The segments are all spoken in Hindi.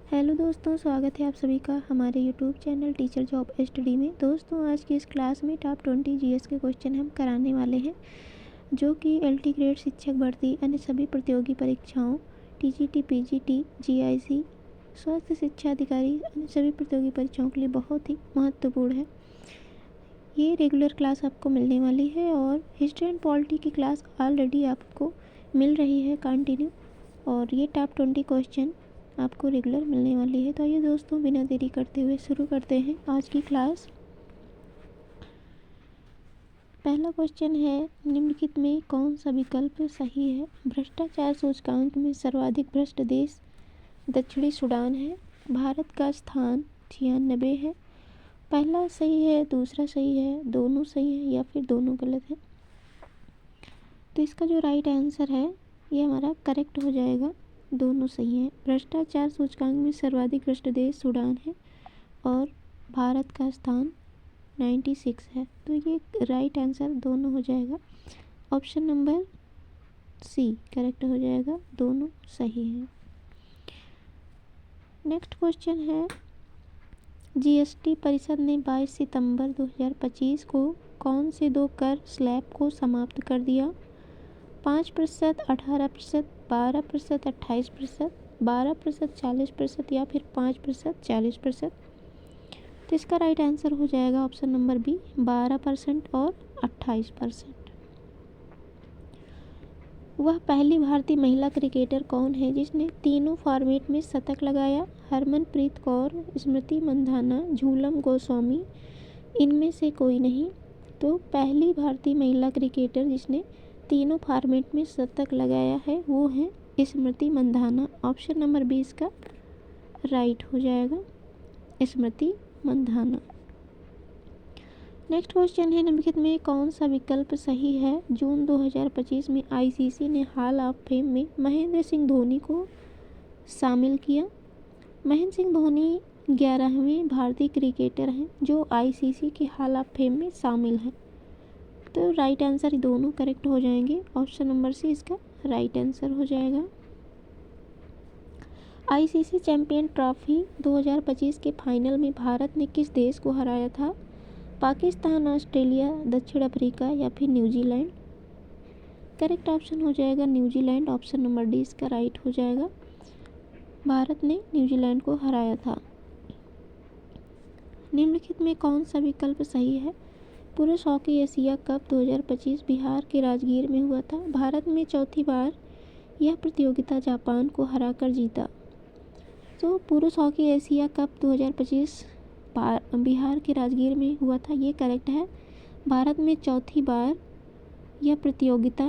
हेलो दोस्तों, स्वागत है आप सभी का हमारे YouTube channel teacher job study में। दोस्तों, आज की इस क्लास में टॉप 20 जीएस के क्वेश्चन हम कराने वाले हैं, जो कि एलटी ग्रेड शिक्षक भर्ती अन्य सभी प्रतियोगी परीक्षाओं टीजीटी, पीजीटी, जीआईसी, स्वास्थ्य शिक्षा अधिकारी अन्य सभी प्रतियोगी परीक्षाओं के लिए बहुत ही महत्वपूर्ण है। ये रेगुलर क्लास आपको मिलने वाली है और हिस्ट्री एंड पॉलिटी की क्लास ऑलरेडी आपको मिल रही है कंटिन्यू, और ये टॉप 20 क्वेश्चन आपको रेगुलर मिलने वाली है। तो आइए दोस्तों, बिना देरी करते हुए शुरू करते हैं आज की क्लास। पहला क्वेश्चन है, निम्नलिखित में कौन सा विकल्प सही है? भ्रष्टाचार सूचकांक में सर्वाधिक भ्रष्ट देश दक्षिणी सूडान है। भारत का स्थान 96 है। पहला सही है, दूसरा सही है, दोनों सही है या फिर दोनों गलत है? तो इसका जो राइट आंसर है ये हमारा करेक्ट हो जाएगा, दोनों सही है। भ्रष्टाचार सूचकांक में सर्वाधिक भ्रष्ट देश सूडान है और भारत का स्थान 96 है। तो ये राइट आंसर दोनों हो जाएगा, ऑप्शन नंबर सी करेक्ट हो जाएगा, दोनों सही है। नेक्स्ट क्वेश्चन है, जीएसटी परिषद ने 22 सितंबर 2025 को कौन से दो कर स्लैब को समाप्त कर दिया? 5%, 18%, 12%, 28%, 12%, 40% या फिर 5%, 40%? तो इसका राइट आंसर हो जाएगा ऑप्शन नंबर बी, 12% और 28%। वह पहली भारतीय महिला क्रिकेटर कौन है जिसने तीनों फॉर्मेट में शतक लगाया? हरमनप्रीत कौर, स्मृति मंधाना, झूलन गोस्वामी, इनमें से कोई नहीं। तो पहली भारतीय महिला क्रिकेटर जिसने तीनों फॉर्मेट में शतक लगाया है वो है Smriti Mandhana. Option number B इसका राइट हो जाएगा, स्मृति मंधाना। नेक्स्ट क्वेश्चन है, निम्नलिखित में कौन सा विकल्प सही है? जून 2025 में आईसीसी ने हॉल ऑफ फेम में महेंद्र सिंह धोनी को शामिल किया। महेंद्र सिंह धोनी 11वें भारतीय क्रिकेटर हैं जो आईसीसी के हॉल ऑफ फेम में शामिल हैं। तो राइट आंसर दोनों करेक्ट हो जाएंगे, ऑप्शन नंबर सी इसका राइट आंसर हो जाएगा। आईसीसी चैंपियन ट्रॉफी 2025 के फाइनल में भारत ने किस देश को हराया था? पाकिस्तान, ऑस्ट्रेलिया, दक्षिण अफ्रीका या फिर न्यूजीलैंड? करेक्ट ऑप्शन हो जाएगा न्यूजीलैंड, ऑप्शन नंबर डी इसका राइट हो जाएगा, भारत ने न्यूजीलैंड को हराया था। निम्नलिखित में कौन सा विकल्प सही है? पुरुष हॉकी एशिया कप 2025 बिहार के राजगीर में हुआ था। भारत में चौथी बार यह प्रतियोगिता जापान को हराकर जीता। तो पुरुष हॉकी एशिया कप 2025 बिहार के राजगीर में हुआ था, ये करेक्ट है। भारत में चौथी बार यह प्रतियोगिता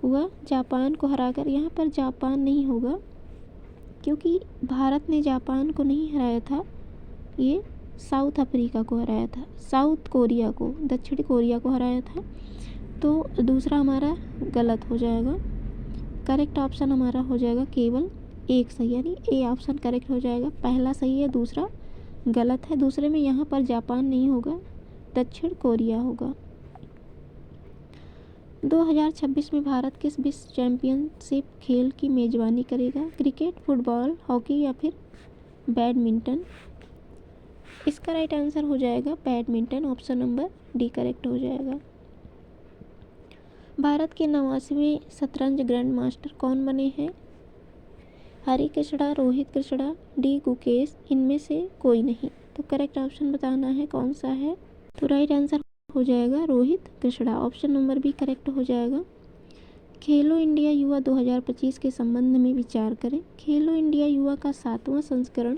हुआ जापान को हराकर। यहाँ पर जापान नहीं होगा क्योंकि भारत ने जापान को नहीं हराया था, ये साउथ अफ्रीका को हराया था, साउथ कोरिया को, दक्षिण कोरिया को हराया था। तो दूसरा हमारा गलत हो जाएगा, करेक्ट ऑप्शन हमारा हो जाएगा केवल एक सही, यानी ए ऑप्शन करेक्ट हो जाएगा। पहला सही है, दूसरा गलत है। दूसरे में यहाँ पर जापान नहीं होगा, दक्षिण कोरिया होगा। 2026 में भारत किस विश्व चैंपियनशिप खेल की मेजबानी करेगा? क्रिकेट, फुटबॉल, हॉकी या फिर बैडमिंटन? इसका राइट आंसर हो जाएगा badminton, option number D correct हो जाएगा। भारत के 89वें शतरंज ग्रैंड मास्टर कौन बने हैं? हरि कृष्णा, रोहित कृष्णा, डी गुकेश, इनमें से कोई नहीं। तो करेक्ट ऑप्शन बताना है कौन सा है। तो राइट आंसर हो जाएगा Rohit Krishna, option number B correct हो जाएगा। खेलो इंडिया युवा 2025 के संबंध में विचार करें। खेलो इंडिया युवा का 7वां संस्करण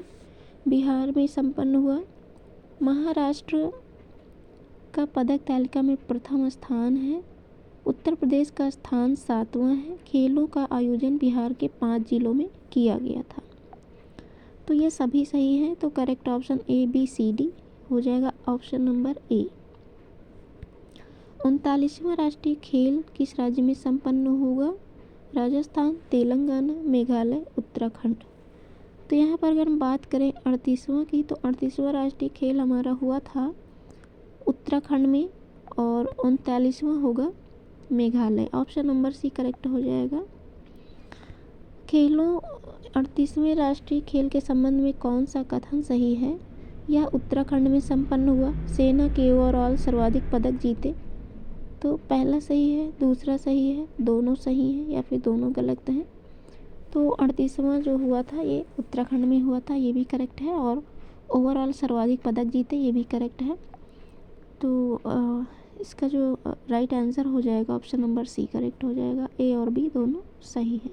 बिहार में संपन्न हुआ। महाराष्ट्र का पदक तालिका में प्रथम स्थान है। उत्तर प्रदेश का स्थान 7वां है। खेलों का आयोजन बिहार के 5 जिलों में किया गया था। तो ये सभी सही हैं, तो correct option A B C D हो जाएगा, ऑप्शन नंबर ए। 39वां राष्ट्रीय खेल किस राज्य में संपन्न होगा? राजस्थान, तेलंगाना, मेघालय, उत्तराखंड। तो यहाँ पर अगर हम बात करें 38वां की, तो 38वां राष्ट्रीय खेल हमारा हुआ था उत्तराखंड में और 39वां होगा Meghalaya, option number C correct हो जाएगा। खेलो 38वें राष्ट्रीय खेल के संबंध में कौन सा कथन सही है? यह उत्तराखंड में संपन्न हुआ। सेना के ओवरऑल सर्वाधिक पदक जीते। तो पहला सही है, दूसरा सही है, दोनों सही हैं या फिर दोनों गलत हैं? तो 38वां जो हुआ था ये उत्तराखंड में हुआ था, ये भी करेक्ट है। और ओवरऑल सर्वाधिक पदक जीते, ये भी करेक्ट है। तो इसका जो राइट आंसर हो जाएगा ऑप्शन नंबर सी करेक्ट हो जाएगा। ए और बी दोनों सही हैं।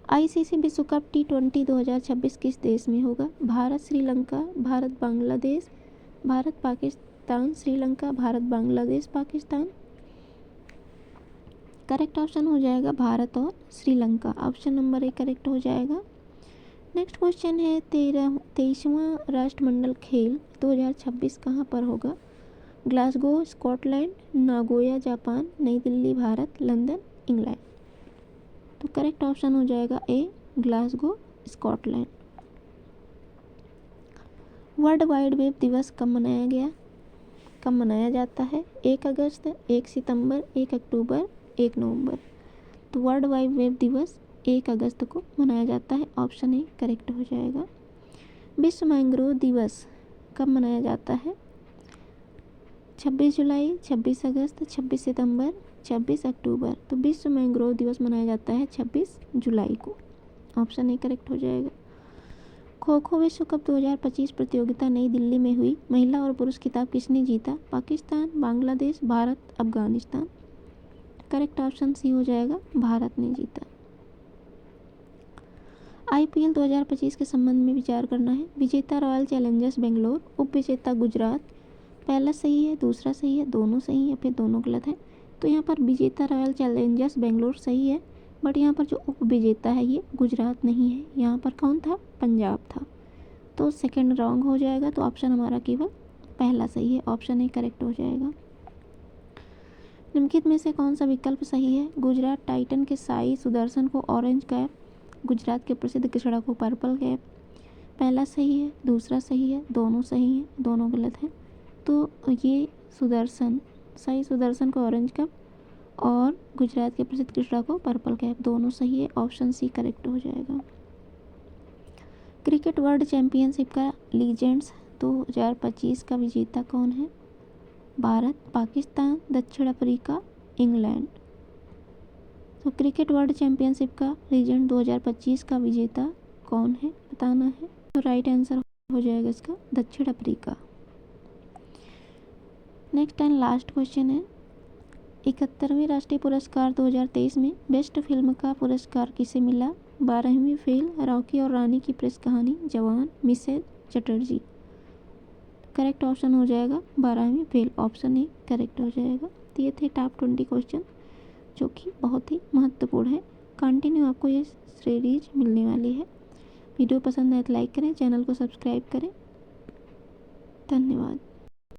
आईसीसी विश्व कप T20 2026 किस देश में होगा? भारत श्रीलंका, भारत बांग्लादेश, भारत पाकिस्तान श्रीलंका, भारत बांग्लादेश पाकिस्तान। करेक्ट ऑप्शन हो जाएगा भारत और Sri Lanka. Option number A correct हो जाएगा। नेक्स्ट क्वेश्चन है 23वां राष्ट्रमंडल खेल 2026 कहाँ पर होगा? Glasgow Scotland, Nagoya Japan, Nai Delhi Bharat, London England. तो करेक्ट ऑप्शन हो जाएगा A Glasgow Scotland. World Wide Web दिवस कब मनाया गया? कब मनाया जाता है? 1 अगस्त, 1 सितंबर, 1 अक्टूबर, 1 नवंबर। तो वर्ल्ड वाइड वेब दिवस 1 अगस्त को मनाया जाता है। ऑप्शन ए करेक्ट हो जाएगा। विश्व मैंग्रोव दिवस कब मनाया जाता है? 26 जुलाई, 26 अगस्त, 26 सितंबर, 26 अक्टूबर। तो विश्व मैंग्रोव दिवस मनाया जाता है 26 जुलाई को। ऑप्शन ए करेक्ट हो जाएगा। खो खो विश्व कप 2025 प्रतियोगिता नई दिल्ली में हुई। महिला और पुरुष खिताब किसने जीता? Pakistan, Bangladesh, Bharat, Afghanistan. Correct option C हो जाएगा, भारत ने जीता। IPL 2025 के संबंध में विचार करना है। विजेता रॉयल चैलेंजर्स बेंगलोर, उप विजेता गुजरात। पहला सही है, दूसरा सही है, दोनों सही है या फिर दोनों गलत है? तो यहाँ पर विजेता रॉयल चैलेंजर्स बेंगलोर सही है, बट यहाँ पर जो उप विजेता है ये गुजरात नहीं है। यहाँ पर कौन था? पंजाब था। तो सेकंड रॉन्ग हो जाएगा। तो ऑप्शन हमारा केवल पहला सही है। ऑप्शन ए करेक्ट हो जाएगा। निम्नलिखित में से कौन सा विकल्प सही है? गुजरात टाइटन के साई सुदर्शन को ऑरेंज कैप, गुजरात के प्रसिद्ध कृष्णा को पर्पल कैप। पहला सही है, दूसरा सही है, दोनों सही हैं, दोनों गलत हैं। तो ये सुदर्शन, साई सुदर्शन को ऑरेंज कैप और गुजरात के प्रसिद्ध कृष्णा को पर्पल कैप, दोनों सही है। ऑप्शन सी करेक्ट हो जाएगा। क्रिकेट वर्ल्ड चैंपियनशिप का लीजेंड्स 2025 का विजेता कौन है? भारत, पाकिस्तान, दक्षिण अफ्रीका, इंग्लैंड। तो क्रिकेट वर्ल्ड चैंपियनशिप का लीजेंड 2025 का विजेता कौन है बताना है। तो राइट आंसर हो जाएगा इसका दक्षिण Africa. Next and last question है 71वें राष्ट्रीय पुरस्कार 2023 में बेस्ट फिल्म का पुरस्कार किसे मिला? 12वीं फेल, रॉकी और रानी की प्रेस कहानी, जवान, मिसेज चटर्जी। करेक्ट ऑप्शन हो जाएगा 12वीं फेल। ऑप्शन ए करेक्ट हो जाएगा। तो ये थे टॉप 20 क्वेश्चन जो कि बहुत ही महत्वपूर्ण है। कंटिन्यू आपको ये सीरीज मिलने वाली है। वीडियो पसंद आए तो लाइक करें, चैनल को सब्सक्राइब करें। धन्यवाद।